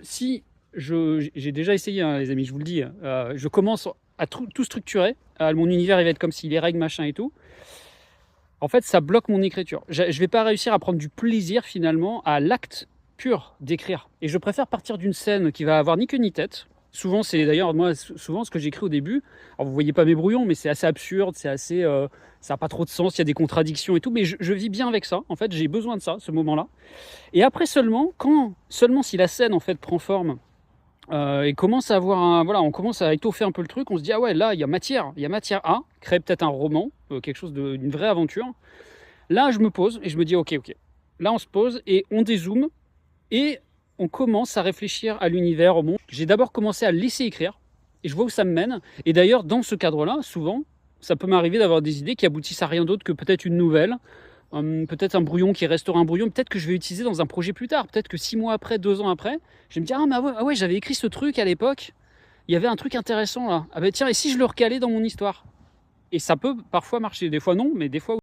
Si j'ai déjà essayé, hein, les amis, je vous le dis, je commence à tout structurer, mon univers il va être comme si les règles, machin et tout. En fait, ça bloque mon écriture. Je vais pas réussir à prendre du plaisir finalement à l'acte pur d'écrire. Et je préfère partir d'une scène qui va avoir ni queue ni tête. Souvent, c'est d'ailleurs moi, souvent ce que j'écris au début. Alors vous voyez pas mes brouillons, mais c'est assez absurde, c'est assez, ça a pas trop de sens, il y a des contradictions et tout. Mais je vis bien avec ça. En fait, j'ai besoin de ça, ce moment-là. Et après seulement, seulement si la scène en fait prend forme et commence à avoir voilà, on commence à étoffer un peu le truc, on se dit ah ouais, là il y a matière à créer peut-être un roman, quelque chose une vraie aventure. Là, je me pose et je me dis ok, ok. Là, on se pose et on dézoome et on commence à réfléchir à l'univers, au monde. J'ai d'abord commencé à laisser écrire et je vois où ça me mène. Et d'ailleurs, dans ce cadre-là, souvent, ça peut m'arriver d'avoir des idées qui aboutissent à rien d'autre que peut-être une nouvelle. Peut-être un brouillon qui restera un brouillon, peut-être que je vais utiliser dans un projet plus tard, peut-être que 6 mois après, 2 ans après, je vais me dire ah ouais, j'avais écrit ce truc à l'époque, il y avait un truc intéressant là, ah bah tiens, et si je le recalais dans mon histoire? Et ça peut parfois marcher, des fois non, mais des fois